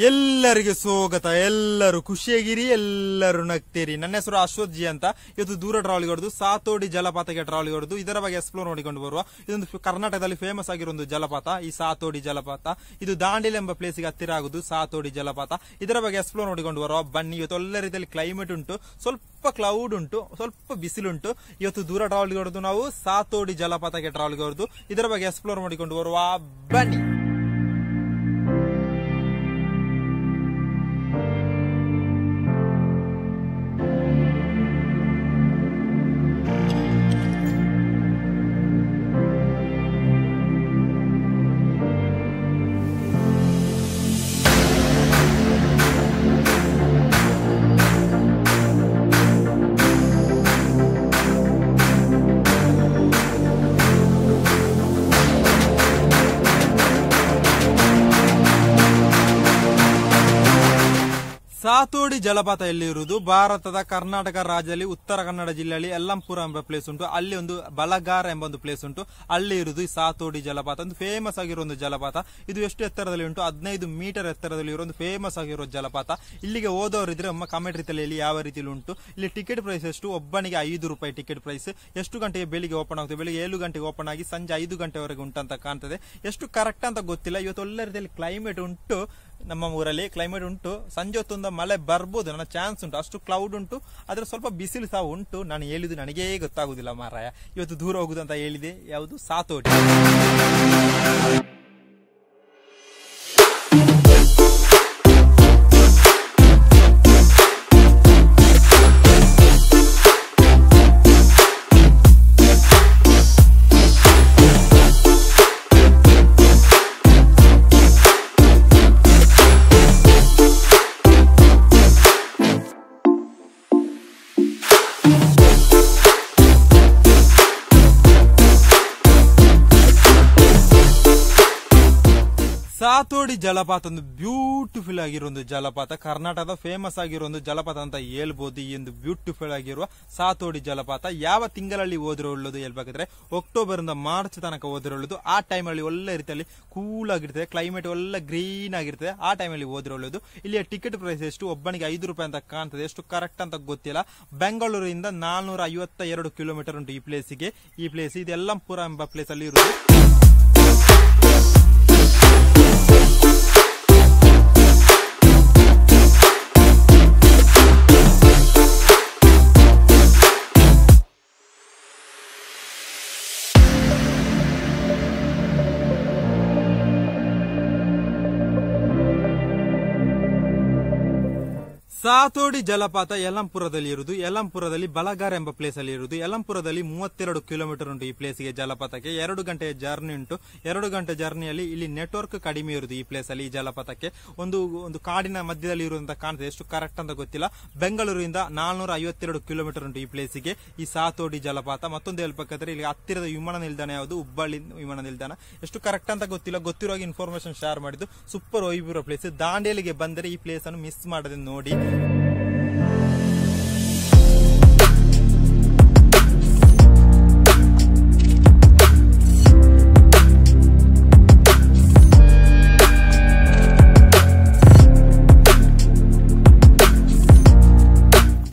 ಎಲ್ಲರಿಗೆ ಸ್ವಾಗತ. ಎಲ್ಲರೂ ಖುಷಿಯಾಗಿರಿ, ಎಲ್ಲರೂ ನಗ್ತೀರಿ. ನನ್ನ ಹೆಸರು ಅಶ್ವಥ್ ಜಿ ಅಂತ. ಇವತ್ತು ದೂರ ಟ್ರಾವೆಲ್ ಹೊಡೆದು ಸಾತೋಡಿ ಜಲಪಾತಕ್ಕೆ ಟ್ರಾವೆಲ್ ಹೊಡೆದು ಇದರ ಬಗ್ಗೆ ಎಕ್ಸ್ಪ್ಲೋರ್ ನೋಡಿಕೊಂಡು ಬರುವ. ಇದೊಂದು ಕರ್ನಾಟಕದಲ್ಲಿ ಫೇಮಸ್ ಆಗಿರೋ ಒಂದು ಜಲಪಾತ, ಈ ಸಾತೋಡಿ ಜಲಪಾತ. ಇದು ದಾಂಡೇಲಿ ಎಂಬ ಪ್ಲೇಸ್ಗೆ ಹತ್ತಿರ ಆಗುದು ಸಾತೋಡಿ ಜಲಪಾತ. ಇದರ ಬಗ್ಗೆ ಎಕ್ಸ್ಪ್ಲೋರ್ ನೋಡಿಕೊಂಡು ಬರುವ ಬನ್ನಿ. ಇವತ್ತು ಒಳ್ಳೆ ರೀತಿಯಲ್ಲಿ ಕ್ಲೈಮೇಟ್ ಉಂಟು, ಸ್ವಲ್ಪ ಕ್ಲೌಡ್ ಉಂಟು, ಸ್ವಲ್ಪ ಬಿಸಿಲುಂಟು. ಇವತ್ತು ದೂರ ಟ್ರಾವೆಲ್ ಹೊಡೆದು ನಾವು ಸಾತೋಡಿ ಜಲಪಾತಕ್ಕೆ ಟ್ರಾವೆಲ್ ಹೊಡೆದು ಇದರ ಬಗ್ಗೆ ಎಕ್ಸ್ಪ್ಲೋರ್ ಮಾಡಿಕೊಂಡು ಬರುವ ಬನ್ನಿ. ಸಾತೋಡಿ ಜಲಪಾತ ಎಲ್ಲಿರುವುದು? ಭಾರತದ ಕರ್ನಾಟಕ ರಾಜ್ಯದಲ್ಲಿ ಉತ್ತರ ಕನ್ನಡ ಜಿಲ್ಲೆಯಲ್ಲಿ ಯಲ್ಲಂಪುರ ಎಂಬ ಪ್ಲೇಸ್ ಉಂಟು. ಅಲ್ಲಿ ಒಂದು ಬಲಗಾರ ಎಂಬ ಒಂದು ಪ್ಲೇಸ್ ಉಂಟು. ಅಲ್ಲಿ ಇರುವುದು ಈ ಸಾತೋಡಿ ಜಲಪಾತ. ಒಂದು ಫೇಮಸ್ ಆಗಿರೋ ಒಂದು ಜಲಪಾತ. ಇದು ಎಷ್ಟು ಎತ್ತರದಲ್ಲಿ ಉಂಟು? 15 ಮೀಟರ್ ಎತ್ತರದಲ್ಲಿ ಇರೋ ಒಂದು ಫೇಮಸ್ ಆಗಿರೋ ಜಲಪಾತ. ಇಲ್ಲಿಗೆ ಹೋದವರಿದ್ರೆ ಅಮ್ಮ ಕಾಮೆಂಟ್ ರೀತಿಯಲ್ಲಿ ಯಾವ ರೀತಿಯಲ್ಲಿ ಉಂಟು. ಇಲ್ಲಿ ಟಿಕೆಟ್ ಪ್ರೈಸ್ ಎಷ್ಟು? ಒಬ್ಬನಿಗೆ 5 ರೂಪಾಯಿ ಟಿಕೆಟ್ ಪ್ರೈಸ್. ಎಷ್ಟು ಗಂಟೆಗೆ ಬೆಳಿಗ್ಗೆ ಓಪನ್ ಆಗುತ್ತೆ? ಬೆಳಿಗ್ಗೆ 7 ಗಂಟೆಗೆ ಓಪನ್ ಆಗಿ ಸಂಜೆ 5 ಗಂಟೆವರೆಗೆ ಉಂಟಂತ ಕಾಣ್ತದೆ. ಎಷ್ಟು ಕರೆಕ್ಟ್ ಅಂತ ಗೊತ್ತಿಲ್ಲ. ಇವತ್ತು ಒಳ್ಳೆ ರೀತಿಯಲ್ಲಿ ಕ್ಲೈಮೇಟ್ ಉಂಟು. ನಮ್ಮ ಊರಲ್ಲಿ ಕ್ಲೈಮೇಟ್ ಉಂಟು. ಸಂಜೆ ಹೊತ್ತೊಂದು ಮಳೆ ಬರ್ಬೋದು, ನನ್ನ ಚಾನ್ಸ್ ಉಂಟು. ಅಷ್ಟು ಕ್ಲೌಡ್ ಉಂಟು, ಆದ್ರೆ ಸ್ವಲ್ಪ ಬಿಸಿಲು ಸಹ ಉಂಟು. ನಾನು ಹೇಳಿದ್ದು ನನಗೇ ಗೊತ್ತಾಗುದಿಲ್ಲ ಮಾರಾಯ. ಇವತ್ತು ದೂರ ಹೋಗುದಂತ ಹೇಳಿದೆ. ಯಾವುದು? ಸಾತೋಡಿ. ಸಾತೋಡಿ ಜಲಪಾತ ಒಂದು ಬ್ಯೂಟಿಫುಲ್ ಆಗಿರೋ ಒಂದು ಜಲಪಾತ. ಕರ್ನಾಟಕದ ಫೇಮಸ್ ಆಗಿರೋ ಒಂದು ಜಲಪಾತ ಅಂತ ಹೇಳ್ಬೋದು. ಈ ಒಂದು ಬ್ಯೂಟಿಫುಲ್ ಆಗಿರುವ ಸಾತೋಡಿ ಜಲಪಾತ ಯಾವ ತಿಂಗಳಲ್ಲಿ ಹೋದ್ರೆ ಒಳ್ಳೇದು ಹೇಳ್ಬೇಕಾದ್ರೆ ಅಕ್ಟೋಬರ್ ಇಂದ ಮಾರ್ಚ್ ತನಕ ಹೋದ್ರೆ ಒಳ್ಳೇದು. ಆ ಟೈಮಲ್ಲಿ ಒಳ್ಳೆ ರೀತಿಯಲ್ಲಿ ಕೂಲ್ ಆಗಿರ್ತದೆ, ಕ್ಲೈಮೇಟ್ ಒಳ್ಳೆ ಗ್ರೀನ್ ಆಗಿರ್ತದೆ. ಆ ಟೈಮಲ್ಲಿ ಹೋದ್ರೆ ಒಳ್ಳೇದು. ಇಲ್ಲಿಯ ಟಿಕೆಟ್ ಪ್ರೈಸ್ ಎಷ್ಟು? ಒಬ್ಬನಿಗೆ 5 ರೂಪಾಯಿ ಅಂತ ಕಾಣ್ತದೆ. ಎಷ್ಟು ಕರೆಕ್ಟ್ ಅಂತ ಗೊತ್ತಿಲ್ಲ. ಬೆಂಗಳೂರಿಂದ 452 ಕಿಲೋಮೀಟರ್ ಉಂಟು ಈ ಪ್ಲೇಸಿಗೆ. ಈ ಪ್ಲೇಸ್ ಇದು ಯಲ್ಲಂಪುರ ಎಂಬ ಪ್ಲೇಸ್ ಅಲ್ಲಿ ಇರುವುದು. ಸಾತೋಡಿ ಜಲಪಾತ ಯಲ್ಲಂಪುರದಲ್ಲಿ ಇರುವುದು. ಯಲ್ಲಂಪುರದಲ್ಲಿ ಬಲಗಾರ ಎಂಬ ಪ್ಲೇಸ್ ಅಲ್ಲಿ ಇರುವುದು. ಯಲ್ಲಂಪುರದಲ್ಲಿ 32 ಕಿಲೋಮೀಟರ್ ಉಂಟು ಈ ಪ್ಲೇಸ್ಗೆ ಜಲಪಾತಕ್ಕೆ. 2 ಗಂಟೆಯ ಜರ್ನಿ ಉಂಟು. 2 ಗಂಟೆ ಜರ್ನಿಯಲ್ಲಿ ಇಲ್ಲಿ ನೆಟ್ವರ್ಕ್ ಕಡಿಮೆ ಇರುವುದು ಈ ಪ್ಲೇಸ್ ಅಲ್ಲಿ. ಈ ಜಲಪಾತಕ್ಕೆ ಒಂದು ಕಾಡಿನ ಮಧ್ಯದಲ್ಲಿ ಇರುವಂತ ಕಾಣ್ತದೆ. ಎಷ್ಟು ಕರೆಕ್ಟ್ ಅಂತ ಗೊತ್ತಿಲ್ಲ. ಬೆಂಗಳೂರಿಂದ 452 ಕಿಲೋಮೀಟರ್ ಉಂಟು ಈ ಪ್ಲೇಸಿಗೆ ಈ ಸಾತೋಡಿ ಜಲಪಾತ. ಮತ್ತೊಂದು ಹೇಳ್ಬೇಕಾದ್ರೆ ಇಲ್ಲಿ ಹತ್ತಿರದ ವಿಮಾನ ನಿಲ್ದಾಣ ಯಾವುದು? ಹುಬ್ಬಳ್ಳಿ ವಿಮಾನ ನಿಲ್ದಾಣ. ಎಷ್ಟು ಕರೆಕ್ಟ್ ಅಂತ ಗೊತ್ತಿಲ್ಲ. ಗೊತ್ತಿರೋ ಇನ್ಫಾರ್ಮೇಶನ್ ಶೇರ್ ಮಾಡಿದ್ದು. ಸೂಪರ್ ವೈಬಿರೋ ಪ್ಲೇಸ್. ದಾಂಡೇಲಿಗೆ ಬಂದರೆ ಈ ಪ್ಲೇಸ್ ಅನ್ನು ಮಿಸ್ ಮಾಡದೆ ನೋಡಿ.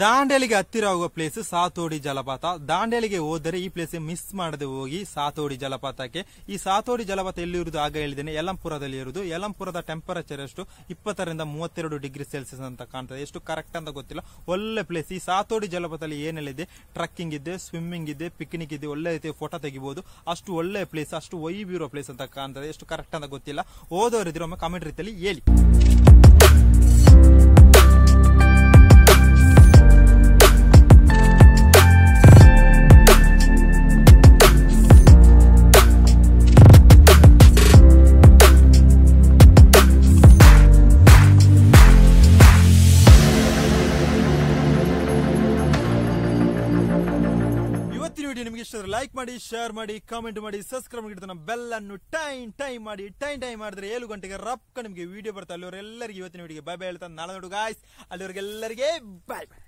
ದಾಂಡೇಲಿಗೆ ಹತ್ತಿರ ಹೋಗುವ ಪ್ಲೇಸ್ ಸಾತೋಡಿ ಜಲಪಾತ. ದಾಂಡೇಲಿಗೆ ಹೋದರೆ ಈ ಪ್ಲೇಸ್ ಮಿಸ್ ಮಾಡದೆ ಹೋಗಿ ಸಾತೋಡಿ ಜಲಪಾತಕ್ಕೆ. ಈ ಸಾತೋಡಿ ಜಲಪಾತ ಎಲ್ಲಿ ಇರುವುದು ಆಗ ಹೇಳಿದ್ದೇನೆ, ಯಲ್ಲಂಪುರದಲ್ಲಿ ಇರುವುದು. ಯಲ್ಲಂಪುರದ ಟೆಂಪರೇಚರ್ ಎಷ್ಟು? 20 ರಿಂದ 32 ಡಿಗ್ರಿ ಸೆಲ್ಸಿಯಸ್ ಅಂತ ಕಾಣ್ತದೆ. ಎಷ್ಟು ಕರೆಕ್ಟ್ ಅಂತ ಗೊತ್ತಿಲ್ಲ. ಒಳ್ಳೆ ಪ್ಲೇಸ್. ಈ ಸಾತೋಡಿ ಜಲಪಾತದಲ್ಲಿ ಏನೆಲ್ಲ ಇದೆ? ಟ್ರಕ್ಕಿಂಗ್ ಇದೆ, ಸ್ವಿಮ್ಮಿಂಗ್ ಇದೆ, ಪಿಕ್ನಿಕ್ ಇದೆ. ಒಳ್ಳೆ ರೀತಿಯ ಫೋಟೋ ತೆಗಿಬಹುದು. ಅಷ್ಟು ಒಳ್ಳೆ ಪ್ಲೇಸ್, ಅಷ್ಟು ವೈಬ್ ಇರೋ ಪ್ಲೇಸ್ ಅಂತ ಕಾಣ್ತದೆ. ಎಷ್ಟು ಕರೆಕ್ಟ್ ಅಂತ ಗೊತ್ತಿಲ್ಲ. ಓದೋರಿದ್ರೆ ಒಮ್ಮೆ ಕಾಮೆಂಟ್ ರೀತಿಯಲ್ಲಿ ಹೇಳಿ. ನಿಮಗೆ ಇಷ್ಟ ಲೈಕ್ ಮಾಡಿ, ಶೇರ್ ಮಾಡಿ, ಕಾಮೆಂಟ್ ಮಾಡಿ, ಸಬ್ಸ್ಕ್ರೈಬ್ ಮಾಡಿ, ಬೆಲ್ ಅನ್ನು ಟೈಮ್ ಮಾಡಿ. ಟೈಮ್ ಮಾಡಿದ್ರೆ 7 ಗಂಟೆಗೆ ರಪ್ಪ ನಿಮಗೆ ವಿಡಿಯೋ ಬರ್ತಾ. ಅಲ್ಲಿವರೆಲ್ಲರಿಗೆ ಇವತ್ತಿನ ವಿಡಿಯೋಗೆ ಬೈ ಬೈ ಹೇಳ್ತಾನೆ. ನಾಳೆ ನೋಡು ಗಾಯ್ಸ್. ಅಲ್ಲಿವರೆಗೆಲ್ಲರಿಗೆ bye bye.